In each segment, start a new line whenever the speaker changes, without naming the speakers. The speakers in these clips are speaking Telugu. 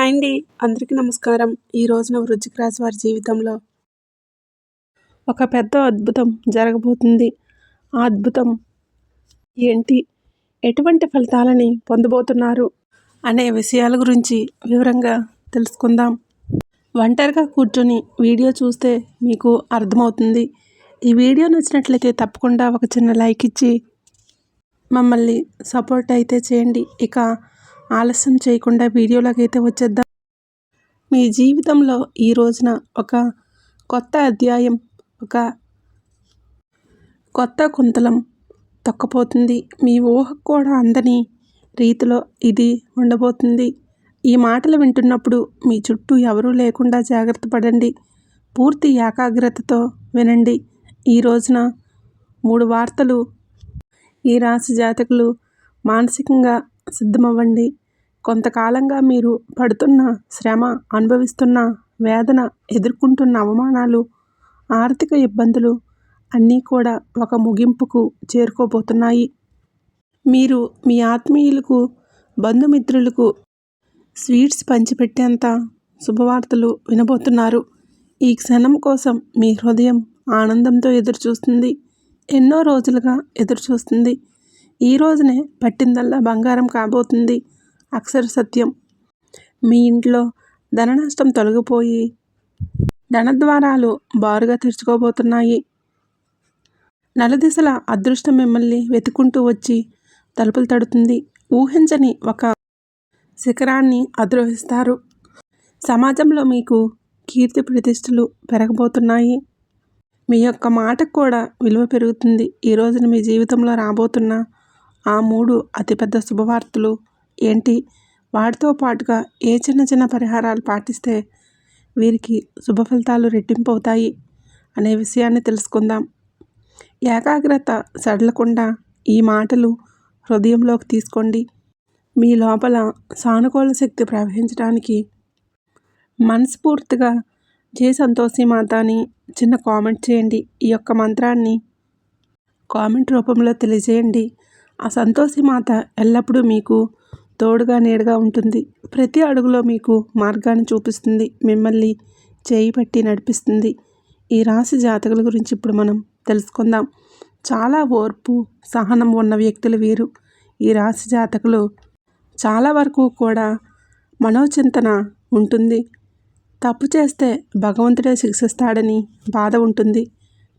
హాయ్ అండి. అందరికీ నమస్కారం. ఈ రోజున వృశ్చిక రాశి వారి జీవితంలో ఒక పెద్ద అద్భుతం జరగబోతుంది. ఆ అద్భుతం ఏంటి? ఎటువంటి ఫలితాలని పొందబోతున్నారు అనే విషయాల గురించి వివరంగా తెలుసుకుందాం. ఒంటరిగా కూర్చొని వీడియో చూస్తే మీకు అర్థమవుతుంది. ఈ వీడియో నచ్చినట్లయితే తప్పకుండా ఒక చిన్న లైక్ ఇచ్చి మమ్మల్ని సపోర్ట్ అయితే చేయండి. ఇక ఆలస్యం చేయకుండా వీడియోలోకి అయితే వచ్చేద్దాం. మీ జీవితంలో ఈ రోజున ఒక కొత్త అధ్యాయం, ఒక కొత్త కుంతలం తొక్కబోతుంది. మీ ఊహకు కూడా అందని రీతిలో ఇది ఉండబోతుంది. ఈ మాటలు వింటున్నప్పుడు మీ చుట్టూ ఎవరూ లేకుండా జాగ్రత్త పడండి. పూర్తి ఏకాగ్రతతో వినండి. ఈ రోజున 3 వార్తలు. ఈ రాశి జాతకులు మానసికంగా సిద్ధమవ్వండి. కొంతకాలంగా మీరు పడుతున్న శ్రమ, అనుభవిస్తున్న వేదన, ఎదుర్కొంటున్న అవమానాలు, ఆర్థిక ఇబ్బందులు అన్నీ కూడా ఒక ముగింపుకు చేరుకోబోతున్నాయి. మీరు మీ ఆత్మీయులకు, బంధుమిత్రులకు స్వీట్స్ పంచిపెట్టేంత శుభవార్తలు వినబోతున్నారు. ఈ క్షణం కోసం మీ హృదయం ఆనందంతో ఎదురుచూస్తుంది. ఎన్నో రోజులుగా ఎదురుచూస్తుంది. ఈ రోజునే పట్టిందల్లా బంగారం కాబోతుంది. అక్షర సత్యం. మీ ఇంట్లో ధన నష్టం తొలగిపోయి ధనద్వారాలు బారుగా తెరుచుకోబోతున్నాయి. నలుదిశల అదృష్టం మిమ్మల్ని వెతుకుంటూ వచ్చి తలుపులు తడుతుంది. ఊహించని ఒక శిఖరాన్ని అధిరోహిస్తారు. సమాజంలో మీకు కీర్తి ప్రతిష్టలు పెరగబోతున్నాయి. మీ యొక్క మాటకు కూడా విలువ పెరుగుతుంది. ఈ రోజున మీ జీవితంలో రాబోతున్న ఆ 3 అతిపెద్ద శుభవార్తలు ఏంటి? వాటితో పాటుగా ఏ చిన్న చిన్న పరిహారాలు పాటిస్తే వీరికి శుభ ఫలితాలు రెట్టింపు అవుతాయి అనే విషయాన్ని తెలుసుకుందాం. ఏకాగ్రత సడలకుండా ఈ మాటలు హృదయంలోకి తీసుకోండి. మీ లోపల సానుకూల శక్తి ప్రవహించడానికి మనస్ఫూర్తిగా జై సంతోషి మాత అని చిన్న కామెంట్ చేయండి. ఈ యొక్క మంత్రాన్ని కామెంట్ రూపంలో తెలియజేయండి. ఆ సంతోషి మాత ఎల్లప్పుడూ మీకు తోడుగా నీడగా ఉంటుంది. ప్రతి అడుగులో మీకు మార్గాన్ని చూపిస్తుంది. మిమ్మల్ని చేయి పట్టి నడిపిస్తుంది. ఈ రాశి జాతకుల గురించి ఇప్పుడు మనం తెలుసుకుందాం. చాలా ఓర్పు, సహనం ఉన్న వ్యక్తులు వీరు. ఈ రాశి జాతకులు చాలా వరకు కూడా మనోచింతన ఉంటుంది. తప్పు చేస్తే భగవంతుడే శిక్షిస్తాడని బాధ ఉంటుంది.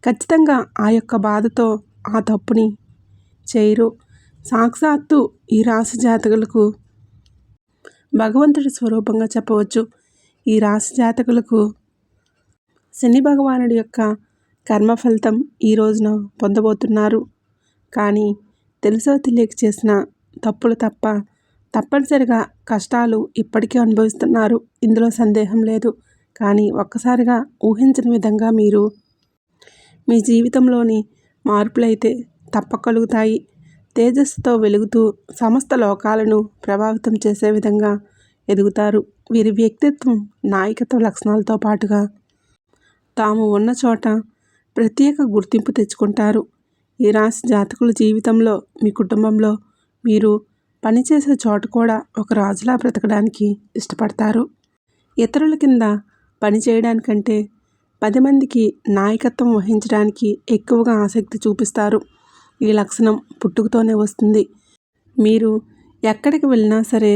ఖచ్చితంగా ఆ యొక్క బాధతో ఆ తప్పుని చేయరు. సాక్షాత్తు ఈ రాశి జాతకులకు భగవంతుడి స్వరూపంగా చెప్పవచ్చు. ఈ రాశి జాతకులకు శని భగవానుడి యొక్క కర్మ ఫలితం ఈ రోజున పొందబోతున్నారు. కానీ తెలుసో తెలియక చేసిన తప్పులు తప్పనిసరిగా కష్టాలు ఇప్పటికీ అనుభవిస్తున్నారు. ఇందులో సందేహం లేదు. కానీ ఒక్కసారిగా ఊహించని విధంగా మీరు మీ జీవితంలోని మార్పులైతే తప్పకలుగుతాయి. తేజస్సుతో వెలుగుతూ సమస్త లోకాలను ప్రభావితం చేసే విధంగా ఎదుగుతారు. వీరి వ్యక్తిత్వం, నాయకత్వ లక్షణాలతో పాటుగా తాము ఉన్న చోట ప్రత్యేక గుర్తింపు తెచ్చుకుంటారు. ఈ రాశి జాతకుల జీవితంలో, మీ కుటుంబంలో, మీరు పనిచేసే చోట కూడా ఒక రాజులా బ్రతకడానికి ఇష్టపడతారు. ఇతరుల కింద పనిచేయడానికంటే 10 మందికి నాయకత్వం వహించడానికి ఎక్కువగా ఆసక్తి చూపిస్తారు. ఈ లక్షణం పుట్టుకతోనే వస్తుంది. మీరు ఎక్కడికి వెళ్ళినా సరే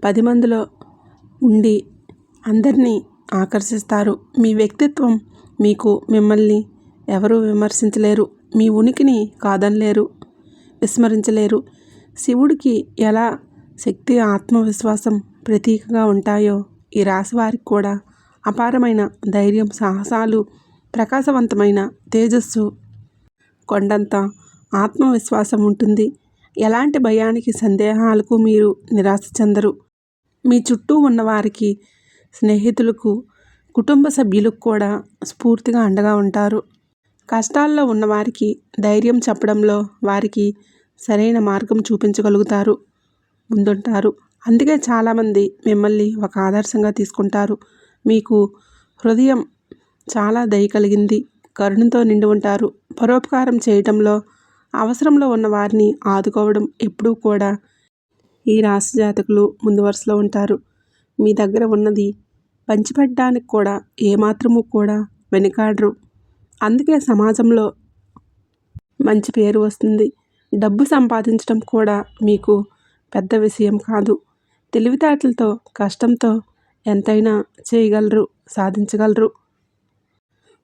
10 మందిలో ఉండి అందరినీ ఆకర్షిస్తారు. మీ వ్యక్తిత్వం మిమ్మల్ని ఎవరూ విమర్శించలేరు. మీ ఉనికిని కాదనలేరు, విస్మరించలేరు. శివుడికి ఎలా శక్తి, ఆత్మవిశ్వాసం ప్రతీకగా ఉంటాయో ఈ రాశి వారికి కూడా అపారమైన ధైర్యం, సాహసాలు, ప్రకాశవంతమైన తేజస్సు, కొండంత ఆత్మవిశ్వాసం ఉంటుంది. ఎలాంటి భయానికి, సందేహాలకు మీరు నిరాశ చెందరు. మీ చుట్టూ ఉన్నవారికి, స్నేహితులకు, కుటుంబ సభ్యులకు కూడా స్ఫూర్తిగా అండగా ఉంటారు. కష్టాల్లో ఉన్నవారికి ధైర్యం చెప్పడంలో వారికి సరైన మార్గం చూపించగలుగుతారు, ముందుంటారు. అందుకే చాలామంది మిమ్మల్ని ఒక ఆదర్శంగా తీసుకుంటారు. మీకు హృదయం చాలా దయ కలిగింది, కరుణతో నిండి ఉంటారు. పరోపకారం చేయటంలో, అవసరంలో ఉన్న వారిని ఆదుకోవడం ఎప్పుడూ కూడా ఈ రాశి జాతకులు ముందు వరుసలో ఉంటారు. మీ దగ్గర ఉన్నది పంచిపెట్టడానికి కూడా ఏమాత్రము కూడా వెనుకాడరు. అందుకే సమాజంలో మంచి పేరు వస్తుంది. డబ్బు సంపాదించడం కూడా మీకు పెద్ద విషయం కాదు. తెలివితేటలతో, కష్టంతో ఎంతైనా చేయగలరు, సాధించగలరు.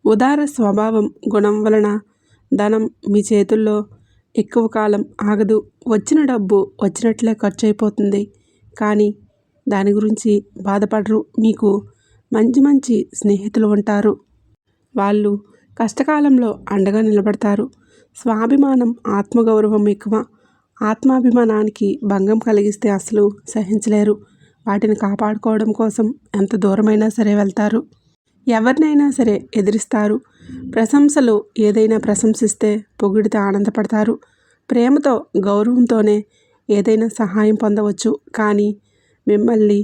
ఉదార స్వభావం గుణం వలన ధనం మీ చేతుల్లో ఎక్కువ కాలం ఆగదు. వచ్చిన డబ్బు వచ్చినట్లే ఖర్చు అయిపోతుంది. కానీ దాని గురించి బాధపడరు. మీకు మంచి మంచి స్నేహితులు ఉంటారు. వాళ్ళు కష్టకాలంలో అండగా నిలబడతారు. స్వాభిమానం, ఆత్మగౌరవం ఎక్కువ. ఆత్మాభిమానానికి భంగం కలిగిస్తే అసలు సహించలేరు. వాటిని కాపాడుకోవడం కోసం ఎంత దూరమైనా సరే వెళ్తారు. ఎవరినైనా సరే ఎదిరిస్తారు. ప్రశంసలు ఏదైనా ప్రశంసిస్తే పొగిడితే ఆనందపడతారు. ప్రేమతో, గౌరవంతోనే ఏదైనా సహాయం పొందవచ్చు. కానీ మిమ్మల్ని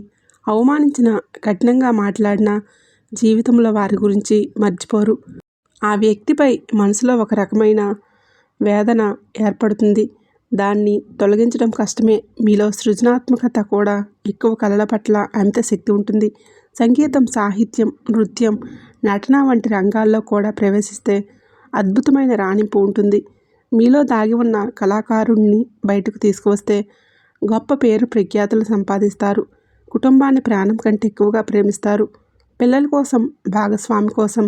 అవమానించిన, కఠినంగా మాట్లాడినా జీవితంలో వారి గురించి మర్చిపోరు. ఆ వ్యక్తిపై మనసులో ఒక రకమైన వేదన ఏర్పడుతుంది. దాన్ని తొలగించడం కష్టమే. మీలో సృజనాత్మకత కూడా ఎక్కువ. కళల పట్ల అమిత శక్తి ఉంటుంది. సంగీతం, సాహిత్యం, నృత్యం, నటన వంటి రంగాల్లో కూడా ప్రవేశిస్తే అద్భుతమైన రాణింపు ఉంటుంది. మీలో దాగి ఉన్న కళాకారుణ్ణి బయటకు తీసుకువస్తే గొప్ప పేరు ప్రఖ్యాతులు సంపాదిస్తారు. కుటుంబాన్ని ప్రాణం కంటే ఎక్కువగా ప్రేమిస్తారు. పిల్లల కోసం, భాగస్వామి కోసం,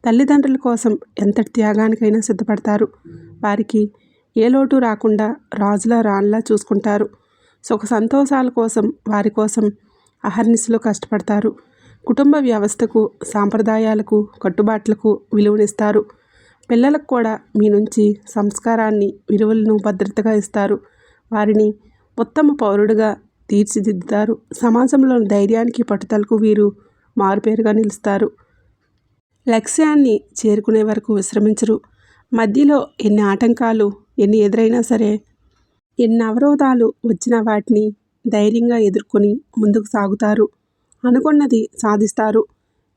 తల్లిదండ్రుల కోసం ఎంతటి త్యాగానికైనా సిద్ధపడతారు. వారికి ఏ లోటు రాకుండా రాజులా రాణిలా చూసుకుంటారు. సుఖ సంతోషాల కోసం, వారి కోసం అహర్నిశలు కష్టపడతారు. కుటుంబ వ్యవస్థకు, సాంప్రదాయాలకు, కట్టుబాట్లకు విలువనిస్తారు. పిల్లలకు కూడా మీ నుంచి సంస్కారాన్ని, విలువలను భద్రతగా ఇస్తారు. వారిని ఉత్తమ పౌరుడిగా తీర్చిదిద్దుతారు. సమాజంలోని ధైర్యానికి, పట్టుదలకు వీరు మారుపేరుగా నిలుస్తారు. లక్ష్యాన్ని చేరుకునే వరకు విశ్రమించరు. మధ్యలో ఎన్ని ఆటంకాలు ఎన్ని ఎదురైనా సరే, ఎన్ని అవరోధాలు వచ్చినా వాటిని ధైర్యంగా ఎదుర్కొని ముందుకు సాగుతారు. అనుకున్నది సాధిస్తారు.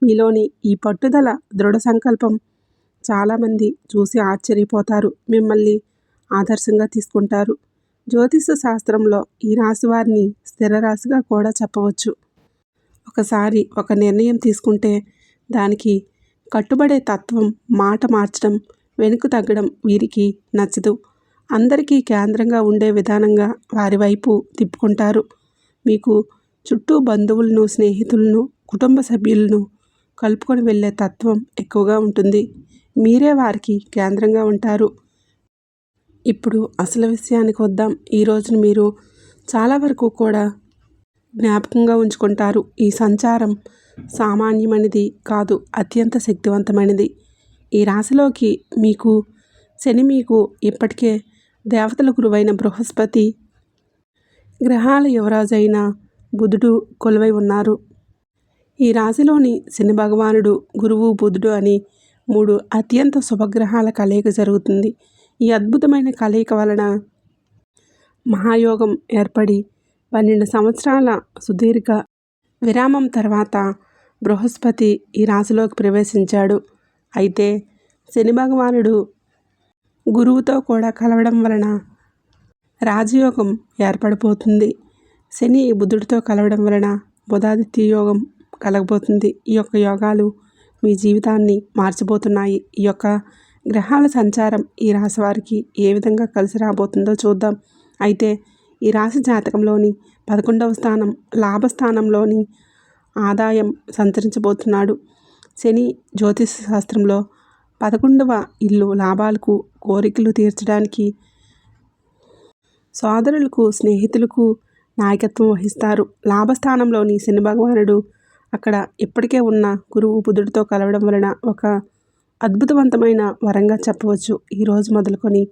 మీలోని ఈ పట్టుదల, దృఢ సంకల్పం చాలామంది చూసి ఆశ్చర్యపోతారు. మిమ్మల్ని ఆదర్శంగా తీసుకుంటారు. జ్యోతిష శాస్త్రంలో ఈ రాశి వారిని స్థిర రాశిగా కూడా చెప్పవచ్చు. ఒకసారి ఒక నిర్ణయం తీసుకుంటే దానికి కట్టుబడే తత్వం, మాట మార్చడం, వెనుక తగ్గడం వీరికి నచ్చదు. అందరికీ కేంద్రంగా ఉండే విధానంగా వారి వైపు తిప్పుకుంటారు. మీకు చుట్టూ బంధువులను, స్నేహితులను, కుటుంబ సభ్యులను కలుపుకొని వెళ్ళే తత్వం ఎక్కువగా ఉంటుంది. మీరే వారికి కేంద్రంగా ఉంటారు. ఇప్పుడు అసలు విషయానికి వద్దాం. ఈ రోజును మీరు చాలా వరకు కూడా జ్ఞాపకంగా ఉంచుకుంటారు. ఈ సంచారం సామాన్యమైనది కాదు, అత్యంత శక్తివంతమైనది. ఈ రాశిలోకి శని మీకు ఇప్పటికే దేవతల గురువైన బృహస్పతి, గ్రహాల యువరాజు అయిన బుధుడు కొలువై ఉన్నారు. ఈ రాశిలోని శని భగవానుడు, గురువు, బుధుడు అని 3 అత్యంత శుభగ్రహాల కలయిక జరుగుతుంది. ఈ అద్భుతమైన కలయిక వలన మహాయోగం ఏర్పడి 12 సంవత్సరాల సుదీర్ఘ విరామం తర్వాత బృహస్పతి ఈ రాశిలోకి ప్రవేశించాడు. అయితే శని భగవానుడు గురువుతో కూడా కలవడం వలన రాజయోగం ఏర్పడిపోతుంది. శని బుధుడితో కలవడం వలన బుధాదిత్య యోగం కలగబోతుంది. ఈ యొక్క యోగాలు మీ జీవితాన్ని మార్చబోతున్నాయి. ఈ యొక్క గ్రహాల సంచారం ఈ రాశి వారికి ఏ విధంగా కలిసి రాబోతుందో చూద్దాం. అయితే ఈ రాశి జాతకంలోని 11వ స్థానం, లాభస్థానంలోని ఆదాయం సంతరించబోతున్నాడు. శని జ్యోతిష శాస్త్రంలో 11వ ఇల్లు లాభాలకు, కోరికలు తీర్చడానికి, సోదరులకు, స్నేహితులకు నాయకత్వం వహిస్తారు. లాభస్థానంలోని శని భగవానుడు అక్కడ ఇప్పటికే ఉన్న గురువు, బుధుడితో కలవడం వలన ఒక అద్భుతవంతమైన వరంగా చెప్పవచ్చు. ఈరోజు మొదలుకొని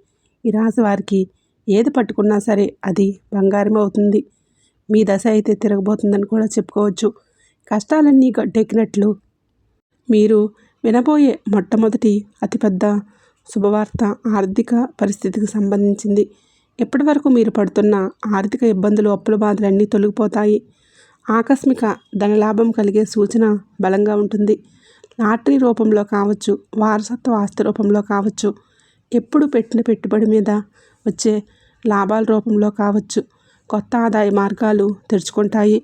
ఈ రాశి వారికి ఏది పట్టుకున్నా సరే అది బంగారం అవుతుంది. మీ దశ అయితే తిరగబోతుందని కూడా చెప్పుకోవచ్చు. కష్టాలన్నీ గట్టెక్కినట్లు మీరు వినబోయే మొట్టమొదటి అతిపెద్ద శుభవార్త ఆర్థిక పరిస్థితికి సంబంధించింది. ఇప్పటి వరకు మీరు పడుతున్న ఆర్థిక ఇబ్బందులు, అప్పుల బాధలన్నీ తొలగిపోతాయి. ఆకస్మిక ధనలాభం కలిగే సూచన బలంగా ఉంటుంది. లాటరీ రూపంలో కావచ్చు, వారసత్వ ఆస్తి రూపంలో కావచ్చు, ఎప్పుడు పెట్టిన పెట్టుబడి మీద వచ్చే లాభాల రూపంలో కావచ్చు, కొత్త ఆదాయ మార్గాలు తెరుచుకుంటాయి.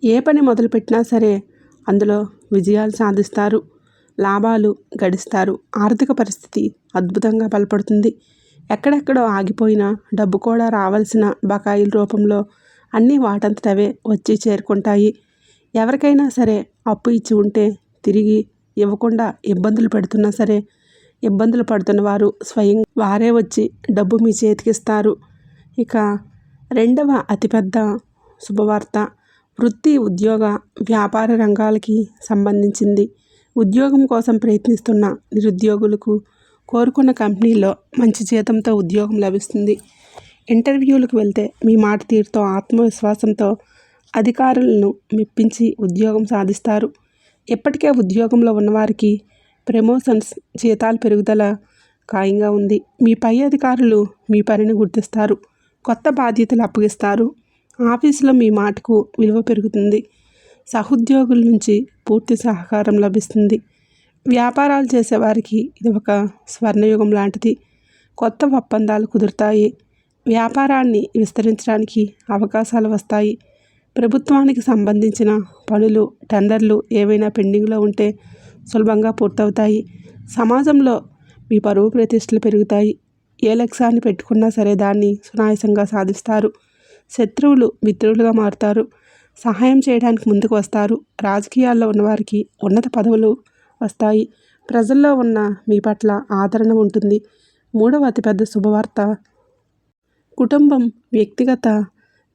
ఏ పని మొదలుపెట్టినా సరే అందులో విజయాలు సాధిస్తారు, లాభాలు గడిస్తారు. ఆర్థిక పరిస్థితి అద్భుతంగా బలపడుతుంది. ఎక్కడెక్కడో ఆగిపోయిన డబ్బు కూడా రావాల్సిన బకాయిల రూపంలో అన్నీ వాటంతటవే వచ్చి చేరుకుంటాయి. ఎవరికైనా సరే అప్పు ఇచ్చి ఉంటే తిరిగి ఇవ్వకుండా ఇబ్బందులు పెడుతున్నా సరే ఇబ్బందులు పడుతున్న వారు స్వయం వారే వచ్చి డబ్బు మీ చేతికిస్తారు. ఇక రెండవ అతిపెద్ద శుభవార్త వృత్తి, ఉద్యోగ, వ్యాపార రంగాలకి సంబంధించింది. ఉద్యోగం కోసం ప్రయత్నిస్తున్న నిరుద్యోగులకు కోరుకున్న కంపెనీలో మంచి జీతంతో ఉద్యోగం లభిస్తుంది. ఇంటర్వ్యూలకు వెళ్తే మీ మాట తీరుతో, ఆత్మవిశ్వాసంతో అధికారులను మెప్పించి ఉద్యోగం సాధిస్తారు. ఇప్పటికే ఉద్యోగంలో ఉన్నవారికి ప్రమోషన్స్, జీతాల పెరుగుదల ఖాయంగా ఉంది. మీ పై అధికారులు మీ పనిని గుర్తిస్తారు, కొత్త బాధ్యతలు అప్పగిస్తారు. ఆఫీసులో మీ మాటకు విలువ పెరుగుతుంది. సహోద్యోగుల నుంచి పూర్తి సహకారం లభిస్తుంది. వ్యాపారాలు చేసేవారికి ఇది ఒక స్వర్ణయుగం లాంటిది. కొత్త ఒప్పందాలు కుదురుతాయి. వ్యాపారాన్ని విస్తరించడానికి అవకాశాలు వస్తాయి. ప్రభుత్వానికి సంబంధించిన పనులు, టెండర్లు ఏవైనా పెండింగ్లో ఉంటే సులభంగా పూర్తవుతాయి. సమాజంలో మీ పరువు ప్రతిష్టలు పెరుగుతాయి. ఏ లక్ష్యాన్ని పెట్టుకున్నా సరే దాన్ని సునాయాసంగా సాధిస్తారు. శత్రువులు మిత్రులుగా మారుతారు. సహాయం చేయడానికి ముందుకు వస్తారు. రాజకీయాల్లో ఉన్నవారికి ఉన్నత పదవులు వస్తాయి. ప్రజల్లో ఉన్న మీ పట్ల ఆదరణ ఉంటుంది. మూడవ అతిపెద్ద శుభవార్త కుటుంబం, వ్యక్తిగత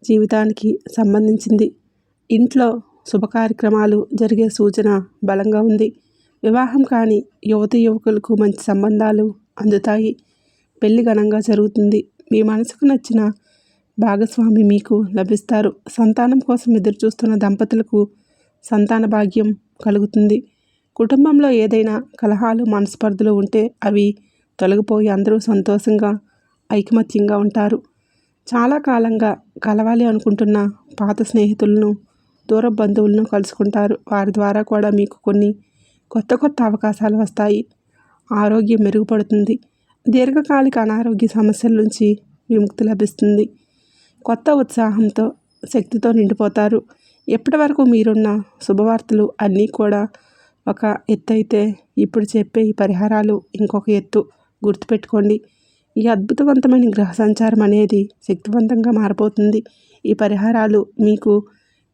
జీవితానికి సంబంధించింది. ఇంట్లో శుభ కార్యక్రమాలు జరిగే సూచన బలంగా ఉంది. వివాహం కాని యువకులకు మంచి సంబంధాలు అందుతాయి. పెళ్లి ఘనంగా జరుగుతుంది. మీ మనసుకు నచ్చిన భాగస్వామి మీకు లభిస్తారు. సంతానం కోసం ఎదురుచూస్తున్న దంపతులకు సంతాన భాగ్యం కలుగుతుంది. కుటుంబంలో ఏదైనా కలహాలు, మనస్పర్ధలు ఉంటే అవి తొలగిపోయి అందరూ సంతోషంగా, ఐకమత్యంగా ఉంటారు. చాలా కాలంగా కలవాలి అనుకుంటున్న పాత స్నేహితులను, దూర బంధువులను కలుసుకుంటారు. వారి ద్వారా కూడా మీకు కొన్ని కొత్త అవకాశాలు వస్తాయి. ఆరోగ్యం మెరుగుపడుతుంది. దీర్ఘకాలిక అనారోగ్య సమస్యల నుంచి విముక్తి లభిస్తుంది. కొత్త ఉత్సాహంతో, శక్తితో నిండిపోతారు. ఇప్పటి వరకు మీరున్న శుభవార్తలు అన్నీ కూడా ఒక ఎత్తు అయితే ఇప్పుడు చెప్పే ఈ పరిహారాలు ఇంకొక ఎత్తు. గుర్తుపెట్టుకోండి. ఈ అద్భుతవంతమైన గ్రహ సంచారం అనేది శక్తివంతంగా మారిపోతుంది. ఈ పరిహారాలు మీకు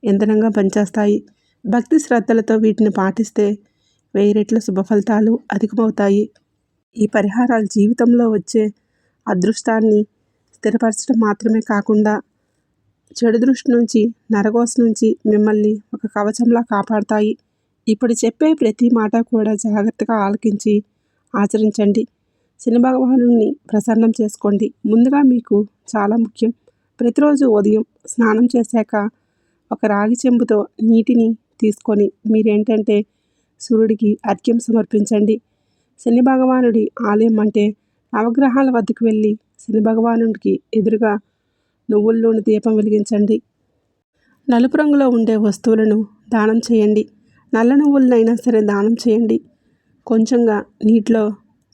ఇంధనంగా పనిచేస్తాయి. భక్తి శ్రద్ధలతో వీటిని పాటిస్తే 1000 రెట్ల శుభ ఫలితాలు అధికమవుతాయి. ఈ పరిహారాలు జీవితంలో వచ్చే అదృష్టాన్ని స్థిరపరచడం మాత్రమే కాకుండా చెడు దృష్టి నుంచి, నరఘోష నుంచి మిమ్మల్ని ఒక కవచంలా కాపాడుతాయి. ఇప్పుడు చెప్పే ప్రతి మాట కూడా జాగ్రత్తగా ఆలకించి ఆచరించండి. శని భగవానుడిని ప్రసన్నం చేసుకోండి. ముందుగా మీకు చాలా ముఖ్యం. ప్రతిరోజు ఉదయం స్నానం చేశాక ఒక రాగి చెంబుతో నీటిని తీసుకొని మీరేంటంటే సూర్యుడికి అర్ఘ్యం సమర్పించండి. శని భగవానుడి ఆలయం అంటే నవగ్రహాల వద్దకు వెళ్ళి శని భగవానుడికి ఎదురుగా నువ్వుల నూనె దీపం వెలిగించండి. నలుపు రంగులో ఉండే వస్తువులను దానం చేయండి. నల్ల నువ్వులనైనా సరే దానం చేయండి. కొంచెంగా నీటిలో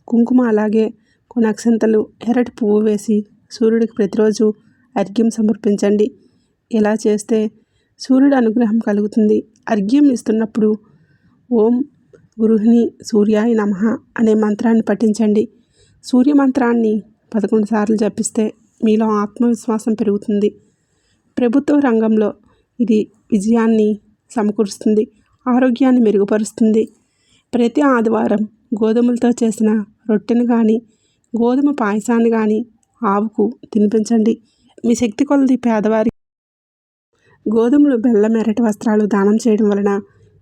కుంకుమ, అలాగే కొన్ని అక్షంతలు, ఎర్రటి పువ్వు వేసి సూర్యుడికి ప్రతిరోజు అర్ఘ్యం సమర్పించండి. ఇలా చేస్తే సూర్యుడి అనుగ్రహం కలుగుతుంది. అర్ఘ్యం ఇస్తున్నప్పుడు ఓం గృహిణి సూర్యాయ నమః అనే మంత్రాన్ని పఠించండి. సూర్య మంత్రాన్ని 11 సార్లు జపిస్తే మీలో ఆత్మవిశ్వాసం పెరుగుతుంది. ప్రభుత్వ రంగంలో ఇది విజయాన్ని సమకూరుస్తుంది. ఆరోగ్యాన్ని మెరుగుపరుస్తుంది. ప్రతి ఆదివారం గోధుమలతో చేసిన రొట్టెను కానీ, గోధుమ పాయసాన్ని కానీ ఆవుకు తినిపించండి. మీ శక్తి కొలది పేదవారి గోధుమలు, బెల్లం, ఎర్రటి వస్త్రాలు దానం చేయడం వలన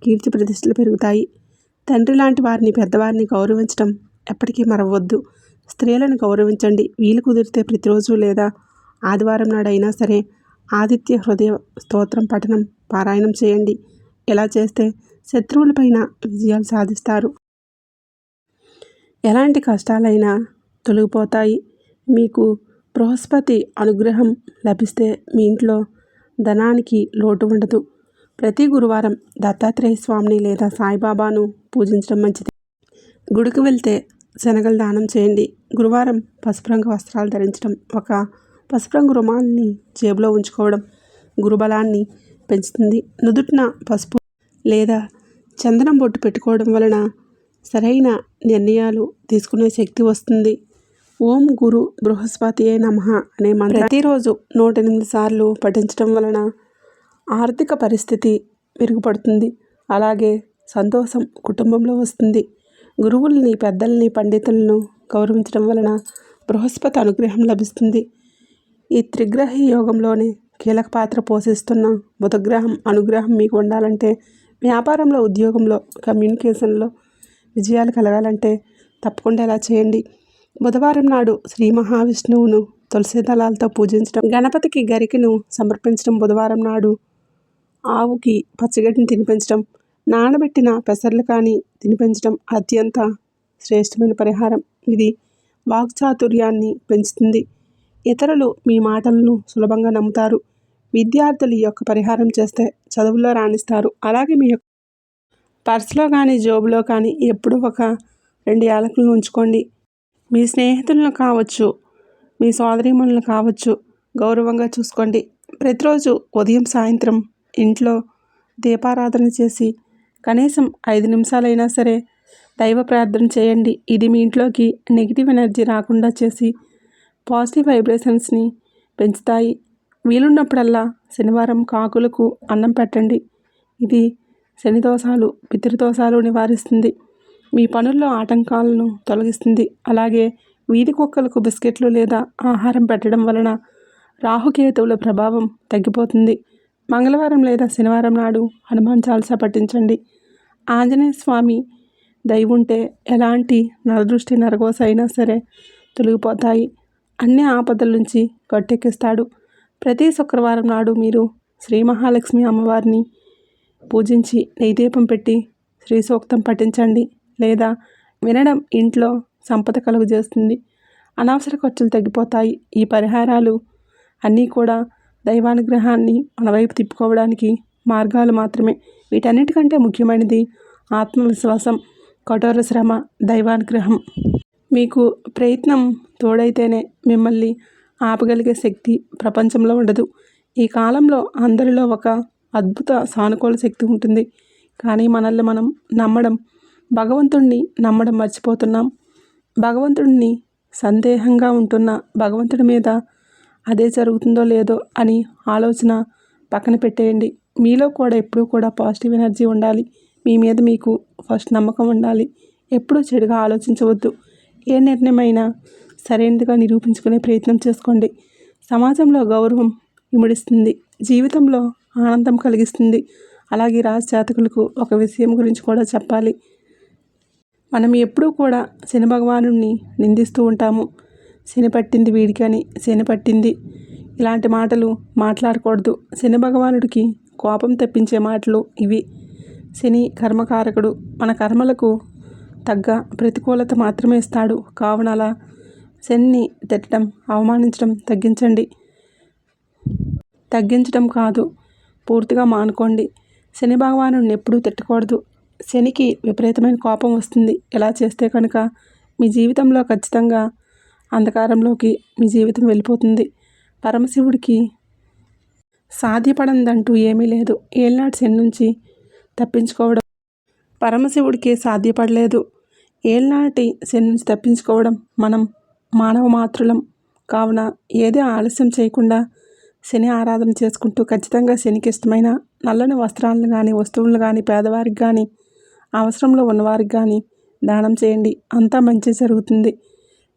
కీర్తి ప్రతిష్టలు పెరుగుతాయి. తండ్రి లాంటి వారిని, పెద్దవారిని గౌరవించడం ఎప్పటికీ మరవద్దు. స్త్రీలను గౌరవించండి. వీలు కుదిరితే ప్రతిరోజు లేదా ఆదివారం నాడైనా సరే ఆదిత్య హృదయ స్తోత్రం పఠనం, పారాయణం చేయండి. ఇలా చేస్తే శత్రువులపైన విజయాలు సాధిస్తారు. ఎలాంటి కష్టాలైనా తొలగిపోతాయి. మీకు బృహస్పతి అనుగ్రహం లభిస్తే మీ ఇంట్లో ధనానికి లోటు ఉండదు. ప్రతి గురువారం దత్తాత్రేయ స్వామిని లేదా సాయిబాబాను పూజించడం మంచిది. గుడికి వెళ్తే శనగలు దానం చేయండి. గురువారం పసుపు రంగు వస్త్రాలు ధరించడం, ఒక పసుపు రంగు రుమాల్ని జేబులో ఉంచుకోవడం గురుబలాన్ని పెంచుతుంది. నుదుటిన పసుపు లేదా చందనం బొట్టు పెట్టుకోవడం వలన సరైన నిర్ణయాలు తీసుకునే శక్తి వస్తుంది. ఓం గురు బృహస్పతియే నమః అనే మంత్రం ప్రతిరోజు 108 సార్లు పఠించడం వలన ఆర్థిక పరిస్థితి మెరుగుపడుతుంది. అలాగే సంతోషం కుటుంబంలో వస్తుంది. గురువుల్ని, పెద్దల్ని, పండితులను గౌరవించడం వలన బృహస్పతి అనుగ్రహం లభిస్తుంది. ఈ త్రిగ్రహీ యోగంలోనే కీలక పాత్ర పోషిస్తున్న బుధగ్రహం అనుగ్రహం మీకు ఉండాలంటే, వ్యాపారంలో, ఉద్యోగంలో, కమ్యూనికేషన్లో విజయాలు కలగాలంటే తప్పకుండా ఇలా చేయండి. బుధవారం నాడు శ్రీ మహావిష్ణువును తులసి దళాలతో పూజించడం, గణపతికి గరికను సమర్పించడం, బుధవారం నాడు ఆవుకి పచ్చగడ్డిని తినిపించడం, నానబెట్టిన పెసర్లు కానీ తినిపించడం అత్యంత శ్రేష్టమైన పరిహారం. ఇది వాక్చాతుర్యాన్ని పెంచుతుంది. ఇతరులు మీ మాటలను సులభంగా నమ్ముతారు. విద్యార్థులు ఈ యొక్క పరిహారం చేస్తే చదువుల్లో రాణిస్తారు. అలాగే మీ యొక్క పర్సులో కానీ, జోబులో కానీ ఎప్పుడూ ఒక 2 యాలకులను ఉంచుకోండి. మీ స్నేహితులను కావచ్చు, మీ సోదరీమణులను కావచ్చు గౌరవంగా చూసుకోండి. ప్రతిరోజు ఉదయం, సాయంత్రం ఇంట్లో దీపారాధన చేసి కనీసం 5 నిమిషాలైనా సరే దైవ ప్రార్థన చేయండి. ఇది మీ ఇంట్లోకి నెగిటివ్ ఎనర్జీ రాకుండా చేసి పాజిటివ్ వైబ్రేషన్స్ని పెంచుతాయి. వీలున్నప్పుడల్లా శనివారం కాకులకు అన్నం పెట్టండి. ఇది శని దోషాలు, పితృదోషాలు నివారిస్తుంది. మీ పనుల్లో ఆటంకాలను తొలగిస్తుంది. అలాగే వీధి కుక్కలకు బిస్కెట్లు లేదా ఆహారం పెట్టడం వలన రాహుకేతువుల ప్రభావం తగ్గిపోతుంది. మంగళవారం లేదా శనివారం నాడు హనుమాన్ చాలీసా పఠించండి. ఆంజనేయ స్వామి దయ ఉంటే ఎలాంటి నరదృష్టి, నరఘోష అయినా సరే తొలగిపోతాయి. అన్ని ఆపదల నుంచి గట్టెక్కిస్తాడు. ప్రతి శుక్రవారం నాడు మీరు శ్రీ మహాలక్ష్మి అమ్మవారిని పూజించి నెయ్యిదీపం పెట్టి శ్రీ సూక్తం పఠించండి లేదా వినడం ఇంట్లో సంపద కలుగజేస్తుంది. అనవసర ఖర్చులు తగ్గిపోతాయి. ఈ పరిహారాలు అన్నీ కూడా దైవానుగ్రహాన్ని మన వైపు తిప్పుకోవడానికి మార్గాలు మాత్రమే. వీటన్నిటికంటే ముఖ్యమైనది ఆత్మవిశ్వాసం, కఠోర శ్రమ, దైవానుగ్రహం. మీకు ప్రయత్నం తోడైతేనే మిమ్మల్ని ఆపగలిగే శక్తి ప్రపంచంలో ఉండదు. ఈ కాలంలో అందరిలో ఒక అద్భుత సానుకూల శక్తి ఉంటుంది. కానీ మనల్ని మనం నమ్మడం, భగవంతుడిని నమ్మడం మర్చిపోతున్నాం. భగవంతుడిని సందేహంగా ఉంటున్న భగవంతుడి మీద అదే జరుగుతుందో లేదో అని ఆలోచన పక్కన పెట్టేయండి. మీలో కూడా ఎప్పుడూ కూడా పాజిటివ్ ఎనర్జీ ఉండాలి. మీ మీద మీకు ఫస్ట్ నమ్మకం ఉండాలి. ఎప్పుడూ చెడుగా ఆలోచించవద్దు. ఏ నిర్ణయమైనా సరైనదిగా నిరూపించుకునే ప్రయత్నం చేసుకోండి. సమాజంలో గౌరవం ఇమిడిస్తుంది. జీవితంలో ఆనందం కలిగిస్తుంది. అలాగే రాజజాతకులకు ఒక విషయం గురించి కూడా చెప్పాలి. మనం ఎప్పుడూ కూడా శని భగవానుడిని నిందిస్తూ ఉంటాము. శని పట్టింది వీడికి అని, శని పట్టింది, ఇలాంటి మాటలు మాట్లాడకూడదు. శని భగవానుడికి కోపం తెప్పించే మాటలు ఇవి. శని కర్మకారకుడు. మన కర్మలకు తగ్గ ప్రతికూలత మాత్రమే ఇస్తాడు. కావున అలా శనిని తిట్టడం, అవమానించడం తగ్గించడం కాదు, పూర్తిగా మానుకోండి. శని భగవానుడిని ఎప్పుడూ తిట్టకూడదు. శనికి విపరీతమైన కోపం వస్తుంది. ఇలా చేస్తే కనుక మీ జీవితంలో ఖచ్చితంగా అంధకారంలోకి మీ జీవితం వెళ్ళిపోతుంది. పరమశివుడికి సాధ్యపడదంటూ ఏమీ లేదు. ఏళ్ళనాటి శని నుంచి తప్పించుకోవడం పరమశివుడికి సాధ్యపడలేదు. ఏళ్ళనాటి శని నుంచి తప్పించుకోవడం మనం మానవ మాతృలం. కావున ఏదే ఆలస్యం చేయకుండా శని ఆరాధన చేసుకుంటూ ఖచ్చితంగా శనికి ఇష్టమైన నల్లని వస్త్రాలను కానీ, వస్తువులను కానీ, పేదవారికి కానీ, అవసరంలో ఉన్నవారికి కానీ దానం చేయండి. అంతా మంచి జరుగుతుంది.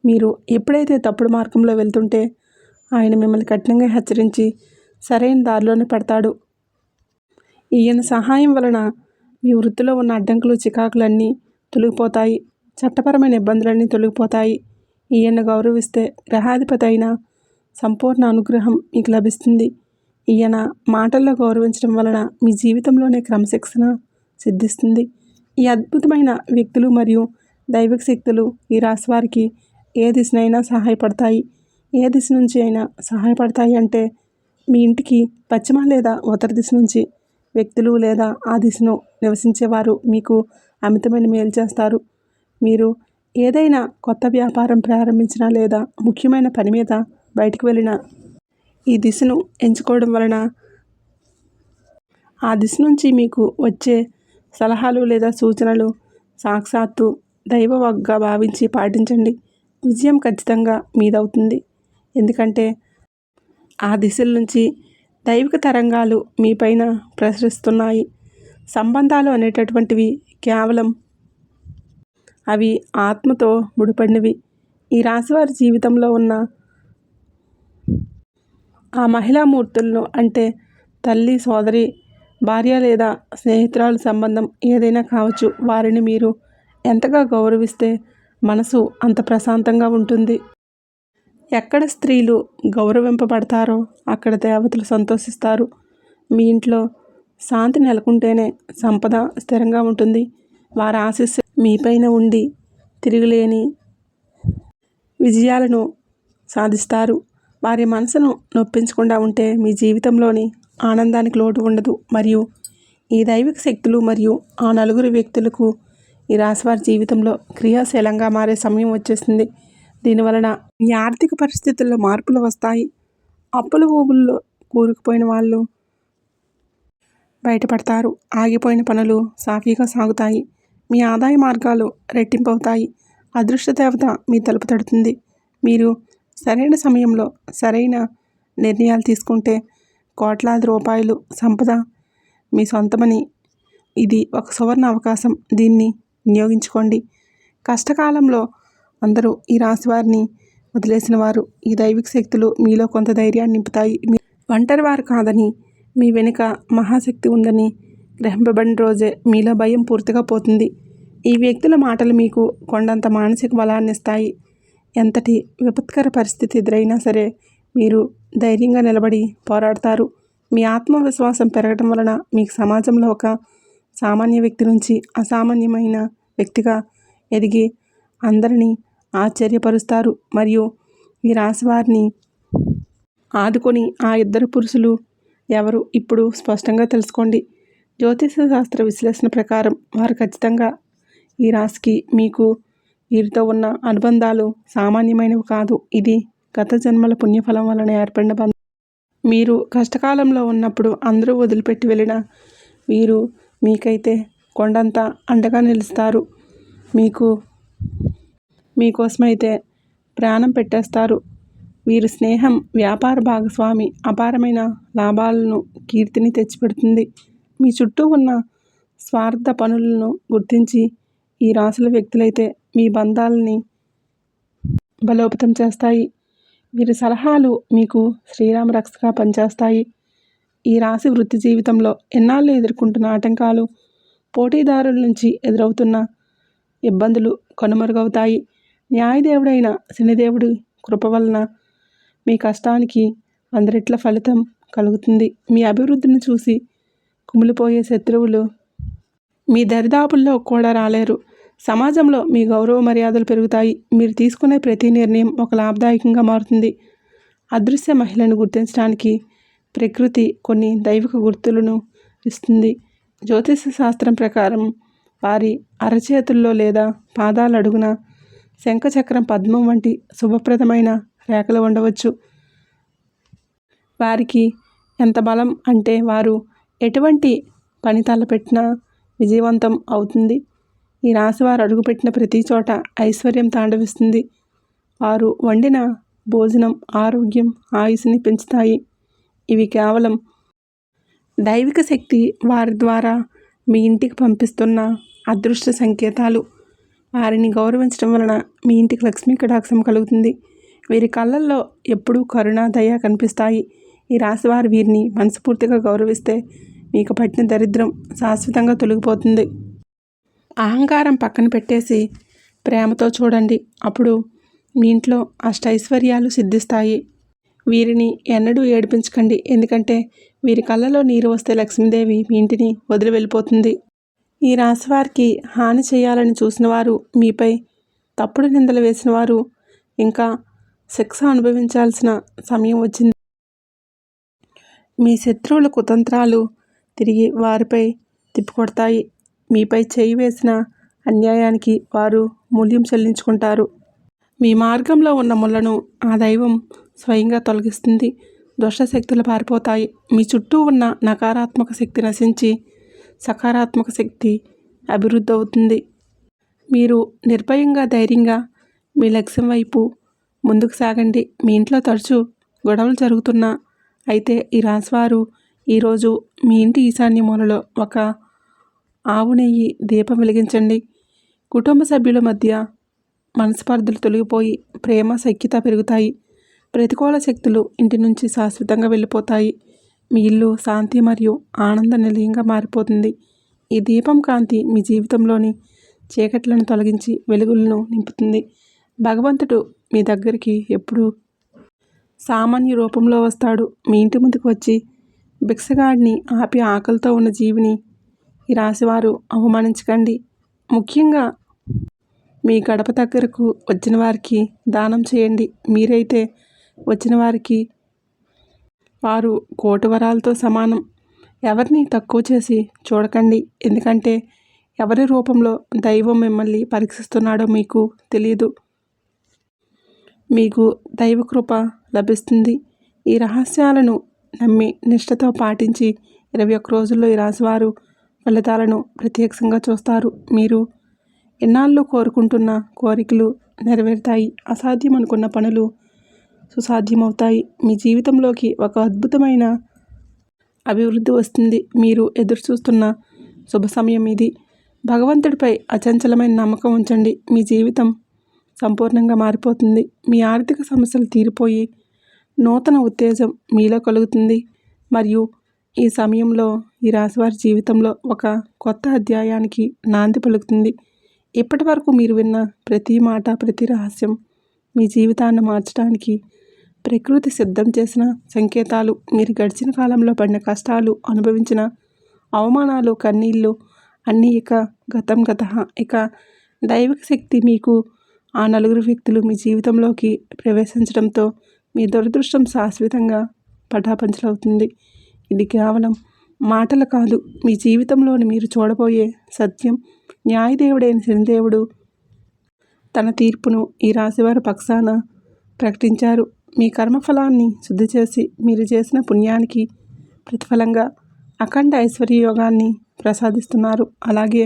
మీరు ఎప్పుడైతే తప్పుడు మార్గంలో వెళ్తుంటే ఆయన మిమ్మల్ని కఠినంగా హెచ్చరించి సరైన దారిలోనే పెడతాడు. ఈయన సహాయం వలన మీ వృత్తిలో ఉన్న అడ్డంకులు, చికాకులన్నీ తొలగిపోతాయి. చట్టపరమైన ఇబ్బందులన్నీ తొలగిపోతాయి. ఈయన గౌరవిస్తే గ్రహాధిపతి అయిన సంపూర్ణ అనుగ్రహం మీకు లభిస్తుంది. ఈయన మాటల్లో గౌరవించడం వలన మీ జీవితంలోనే క్రమశిక్షణ సిద్ధిస్తుంది. ఈ అద్భుతమైన వ్యక్తులు మరియు దైవిక శక్తులు ఈ రాశి వారికి ఏ దిశనైనా సహాయపడతాయి. ఏ దిశ నుంచి అయినా సహాయపడతాయి అంటే మీ ఇంటికి పశ్చిమ లేదా ఉత్తర దిశ నుంచి వ్యక్తులు లేదా ఆ దిశను నివసించేవారు మీకు అమితమైన మేలు చేస్తారు. మీరు ఏదైనా కొత్త వ్యాపారం ప్రారంభించినా లేదా ముఖ్యమైన పని మీద బయటకు వెళ్ళినా ఈ దిశను ఎంచుకోవడం వలన ఆ దిశ నుంచి మీకు వచ్చే సలహాలు లేదా సూచనలు సాక్షాత్తు దైవవాగ్గా భావించి పాటించండి. విజయం ఖచ్చితంగా మీదవుతుంది. ఎందుకంటే ఆ దిశల నుంచి దైవిక తరంగాలు మీపైన ప్రసరిస్తున్నాయి. సంబంధాలు అనేటటువంటివి కేవలం అవి ఆత్మతో ముడిపడినవి. ఈ రాశివారి జీవితంలో ఉన్న ఆ మహిళామూర్తులను అంటే తల్లి, సోదరి, భార్య లేదా స్నేహితురాలు సంబంధం ఏదైనా కావచ్చు. వారిని మీరు ఎంతగా గౌరవిస్తే మనసు అంత ప్రశాంతంగా ఉంటుంది. ఎక్కడ స్త్రీలు గౌరవింపబడతారో అక్కడ దేవతలు సంతోషిస్తారు. మీ ఇంట్లో శాంతి నెలకొంటేనే సంపద స్థిరంగా ఉంటుంది. వారి ఆశీస్సు మీపైన ఉండి తిరుగులేని విజయాలను సాధిస్తారు. వారి మనసును నొప్పించకుండా ఉంటే మీ జీవితంలోని ఆనందానికి లోటు ఉండదు. మరియు ఈ దైవిక శక్తులు మరియు ఆ నలుగురు వ్యక్తులకు ఈ రాశివారి జీవితంలో క్రియాశీలంగా మారే సమయం వచ్చేసింది. దీనివలన మీ ఆర్థిక పరిస్థితుల్లో మార్పులు వస్తాయి. అప్పుల ఊబుల్లో కూరుకుపోయిన వాళ్ళు బయటపడతారు. ఆగిపోయిన పనులు సాఫీగా సాగుతాయి. మీ ఆదాయ మార్గాలు రెట్టింపు అవుతాయి. అదృష్ట దేవత మీ తలుపు తడుతుంది. మీరు సరైన సమయంలో సరైన నిర్ణయాలు తీసుకుంటే కోట్లాది రూపాయలు సంపద మీ సొంతమని. ఇది ఒక సువర్ణ అవకాశం. దీన్ని వినియోగించుకోండి. కష్టకాలంలో అందరూ ఈ రాశి వారిని వదిలేసిన వారు. ఈ దైవిక శక్తులు మీలో కొంత ధైర్యాన్ని నింపుతాయి. ఒంటరి వారు కాదని, మీ వెనుక మహాశక్తి ఉందని గ్రహింపబడిన రోజే మీలో భయం పూర్తిగా పోతుంది. ఈ వ్యక్తుల మాటలు మీకు కొండంత మానసిక బలాన్ని ఇస్తాయి. ఎంతటి విపత్కర పరిస్థితి ఎదురైనా సరే మీరు ధైర్యంగా నిలబడి పోరాడతారు. మీ ఆత్మవిశ్వాసం పెరగడం వలన మీకు సమాజంలో ఒక సామాన్య వ్యక్తి నుంచి అసామాన్యమైన వ్యక్తిగా ఎదిగి అందరినీ ఆశ్చర్యపరుస్తారు. మరియు ఈ రాశి వారిని ఆదుకొని ఆ ఇద్దరు పురుషులు ఎవరు ఇప్పుడు స్పష్టంగా తెలుసుకోండి. జ్యోతిష శాస్త్ర విశ్లేషణ ప్రకారం వారు ఖచ్చితంగా ఈ రాశికి మీకు వీరితో ఉన్న అనుబంధాలు సామాన్యమైనవి కాదు. ఇది గత జన్మల పుణ్యఫలం వలన ఏర్పడిన బంధం. మీరు కష్టకాలంలో ఉన్నప్పుడు అందరూ వదిలిపెట్టి వెళ్ళిన వీరు మీకైతే కొండంత అండగా నిలుస్తారు. మీకోసమైతే ప్రాణం పెట్టేస్తారు. వీరి స్నేహం వ్యాపార భాగస్వామి అపారమైన లాభాలను, కీర్తిని తెచ్చిపెడుతుంది. మీ చుట్టూ ఉన్న స్వార్థ పనులను గుర్తించి ఈ రాశుల వ్యక్తులైతే మీ బంధాలని బలోపేతం చేస్తాయి. వీరి సలహాలు మీకు శ్రీరామ రక్షగా పనిచేస్తాయి. ఈ రాశి వృత్తి జీవితంలో ఎన్నాళ్ళు ఎదుర్కొంటున్న ఆటంకాలు, పోటీదారుల నుంచి ఎదురవుతున్న ఇబ్బందులు కనుమరుగవుతాయి. న్యాయదేవుడైన శనిదేవుడి కృప వలన మీ కష్టానికి 100 రెట్ల ఫలితం కలుగుతుంది. మీ అభివృద్ధిని చూసి కుమిలిపోయే శత్రువులు మీ దరిదాపుల్లో కూడా రాలేరు. సమాజంలో మీ గౌరవ మర్యాదలు పెరుగుతాయి. మీరు తీసుకునే ప్రతి నిర్ణయం ఒక లాభదాయకంగా మారుతుంది. అదృశ్య మహిళను గుర్తించడానికి ప్రకృతి కొన్ని దైవిక గుర్తులను ఇస్తుంది. జ్యోతిష శాస్త్రం ప్రకారం వారి అరచేతుల్లో లేదా పాదాల అడుగున శంఖచక్రం, పద్మం వంటి శుభప్రదమైన రేఖలు ఉండవచ్చు. వారికి ఎంత బలం అంటే వారు ఎటువంటి పని తలపెట్టినా విజయవంతం అవుతుంది. ఈ రాశివారు అడుగుపెట్టిన ప్రతి చోట ఐశ్వర్యం తాండవిస్తుంది. వారు వండిన భోజనం ఆరోగ్యం, ఆయుస్సుని పెంచుతాయి. ఇవి కేవలం దైవిక శక్తి వారి ద్వారా మీ ఇంటికి పంపిస్తున్న అదృష్ట సంకేతాలు. వారిని గౌరవించడం వలన మీ ఇంటికి లక్ష్మీ కటాక్షం కలుగుతుంది. వీరి కళ్ళల్లో ఎప్పుడూ కరుణ, దయ కనిపిస్తాయి. ఈ రాశివారు వీరిని మనస్ఫూర్తిగా గౌరవిస్తే మీకు పట్టిన దరిద్రం శాశ్వతంగా తొలగిపోతుంది. అహంకారం పక్కన పెట్టేసి ప్రేమతో చూడండి. అప్పుడు మీ ఇంట్లో అష్టైశ్వర్యాలు సిద్ధిస్తాయి. వీరిని ఎన్నడూ ఏడిపించకండి. ఎందుకంటే వీరి కళ్ళలో నీరు వస్తే లక్ష్మీదేవి మీ ఇంటిని వదిలి వెళ్ళిపోతుంది. ఈ రాశివారికి హాని చేయాలని చూసిన వారు, మీపై తప్పుడు నిందలు వేసిన వారు ఇంకా శిక్ష అనుభవించాల్సిన సమయం వచ్చింది. మీ శత్రువుల కుతంత్రాలు తిరిగి వారిపై తిప్పికొడతాయి. మీపై చేయి వేసిన అన్యాయానికి వారు మూల్యం చెల్లించుకుంటారు. మీ మార్గంలో ఉన్న ముళ్ళను ఆ దైవం స్వయంగా తొలగిస్తుంది. దుష్టశక్తులు పారిపోతాయి. మీ చుట్టూ ఉన్న నకారాత్మక శక్తి నశించి సకారాత్మక శక్తి అభివృద్ధి అవుతుంది. మీరు నిర్భయంగా, ధైర్యంగా మీ లక్ష్యం వైపు ముందుకు సాగండి. మీ ఇంట్లో తరచూ గొడవలు జరుగుతున్నా అయితే ఈ రాశివారు ఈరోజు మీ ఇంటి ఈశాన్య మూలలో ఒక ఆవు నెయ్యి దీపం వెలిగించండి. కుటుంబ సభ్యుల మధ్య మనస్పర్ధలు తొలగిపోయి ప్రేమ, సఖ్యత పెరుగుతాయి. ప్రతికూల శక్తులు ఇంటి నుంచి శాశ్వతంగా వెళ్ళిపోతాయి. మీ ఇల్లు శాంతి మరియు ఆనంద నిలయంగా మారిపోతుంది. ఈ దీపం కాంతి మీ జీవితంలోని చీకట్లను తొలగించి వెలుగులను నింపుతుంది. భగవంతుడు మీ దగ్గరికి ఎప్పుడు సామాన్య రూపంలో వస్తాడు. మీ ఇంటి ముందుకు వచ్చి భిక్షగాడిని ఆపి ఆకలితో ఉన్న జీవిని ఈ రాశివారు అవమానించకండి. ముఖ్యంగా మీ గడప దగ్గరకు వచ్చిన వారికి దానం చేయండి. మీరైతే వచ్చిన వారికి వారు కోటి వరాలతో సమానం. ఎవరిని తక్కువ చేసి చూడకండి. ఎందుకంటే ఎవరి రూపంలో దైవం మిమ్మల్ని పరీక్షిస్తున్నాడో మీకు తెలియదు. మీకు దైవకృప లభిస్తుంది. ఈ రహస్యాలను నమ్మి నిష్ఠతో పాటించి 21 రోజుల్లో ఈ రాశివారు ఫలితాలను ప్రత్యక్షంగా చూస్తారు. మీరు ఎన్నాళ్ళు కోరుకుంటున్న కోరికలు నెరవేరుతాయి. అసాధ్యం అనుకున్న పనులు సుసాధ్యమవుతాయి. మీ జీవితంలోకి ఒక అద్భుతమైన అభివృద్ధి వస్తుంది. మీరు ఎదురుచూస్తున్న శుభ సమయం ఇది. భగవంతుడిపై అచంచలమైన నమ్మకం ఉంచండి. మీ జీవితం సంపూర్ణంగా మారిపోతుంది. మీ ఆర్థిక సమస్యలు తీరిపోయి నూతన ఉత్తేజం మీలో కలుగుతుంది. మరియు ఈ సమయంలో ఈ రాశివారి జీవితంలో ఒక కొత్త అధ్యాయానికి నాంది పలుకుతుంది. ఇప్పటి వరకు మీరు విన్న ప్రతి మాట, ప్రతి రహస్యం మీ జీవితాన్ని మార్చడానికి ప్రకృతి సిద్ధం చేసిన సంకేతాలు. మీరు గడిచిన కాలంలో పడిన కష్టాలు, అనుభవించిన అవమానాలు, కన్నీళ్ళు అన్నీ ఇక గతం గత. ఇక దైవిక శక్తి మీకు ఆ నలుగురు వ్యక్తులు మీ జీవితంలోకి ప్రవేశించడంతో మీ దురదృష్టం శాశ్వతంగా పటాపంచలవుతుంది. ఇది కేవలం మాటలు కాదు, మీ జీవితంలోని మీరు చూడబోయే సత్యం. న్యాయదేవుడైన శనిదేవుడు తన తీర్పును ఈ రాశివారి పక్షాన ప్రకటించారు. మీ కర్మఫలాన్ని శుద్ధి చేసి మీరు చేసిన పుణ్యానికి ప్రతిఫలంగా అఖండ ఐశ్వర్య యోగాన్ని ప్రసాదిస్తున్నారు. అలాగే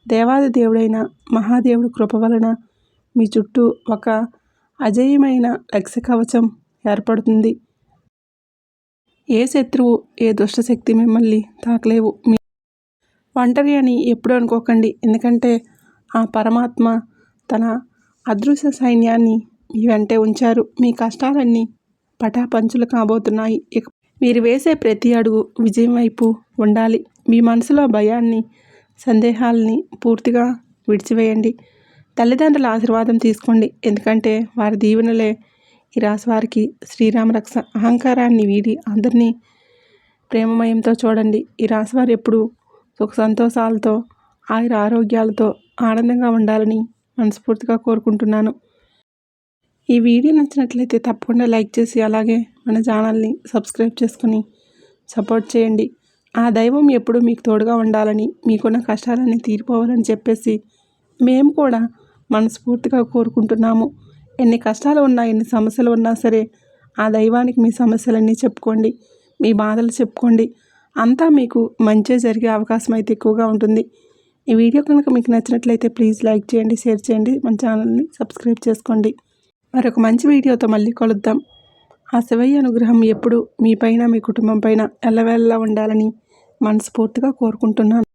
దేవాది దేవుడైన మహాదేవుడి కృప వలన మీ చుట్టూ ఒక అజేయమైన రక్ష కవచం ఏర్పడుతుంది. ఏ శత్రువు, ఏ దుష్టశక్తి మిమ్మల్ని తాకలేవు. మీ ఒంటరి అని ఎప్పుడూ అనుకోకండి. ఎందుకంటే ఆ పరమాత్మ తన అదృశ్య సైన్యాన్ని మీ వెంటే ఉంచారు. మీ కష్టాలన్నీ పటాపంచులు కాబోతున్నాయి. ఇక మీరు వేసే ప్రతి అడుగు విజయం వైపు ఉండాలి. మీ మనసులో భయాన్ని, సందేహాలని పూర్తిగా విడిచివేయండి. తల్లిదండ్రుల ఆశీర్వాదం తీసుకోండి. ఎందుకంటే వారి దీవెనలే ఈ రాశి వారికి శ్రీరామ రక్ష. అహంకారాన్ని వీడి అందరినీ ప్రేమమయంతో చూడండి. ఈ రాశివారు ఎప్పుడు సుఖ సంతోషాలతో, ఆయుర ఆరోగ్యాలతో ఆనందంగా ఉండాలని మనస్ఫూర్తిగా కోరుకుంటున్నాను. ఈ వీడియో నచ్చినట్లయితే తప్పకుండా లైక్ చేసి అలాగే మన ఛానల్ని సబ్స్క్రైబ్ చేసుకుని సపోర్ట్ చేయండి. ఆ దైవం ఎప్పుడూ మీకు తోడుగా ఉండాలని, మీకున్న కష్టాలన్నీ తీరిపోవాలని చెప్పేసి మేము కూడా మనస్ఫూర్తిగా కోరుకుంటున్నాము. ఎన్ని కష్టాలు ఉన్నా, ఎన్ని సమస్యలు ఉన్నా సరే ఆ దైవానికి మీ సమస్యలన్నీ చెప్పుకోండి, మీ బాధలు చెప్పుకోండి. అంతా మీకు మంచి జరిగే అవకాశం అయితే ఎక్కువగా ఉంటుంది. ఈ వీడియో కనుక మీకు నచ్చినట్లయితే ప్లీజ్ లైక్ చేయండి, షేర్ చేయండి, మన ఛానల్ని సబ్స్క్రైబ్ చేసుకోండి. మరొక మంచి వీడియోతో మళ్ళీ కలుద్దాం. ఆ శివయ్య అనుగ్రహం ఎప్పుడు మీ పైన, మీ కుటుంబం పైన ఎల్లవేళలా ఉండాలని మనస్ఫూర్తిగా కోరుకుంటున్నాను.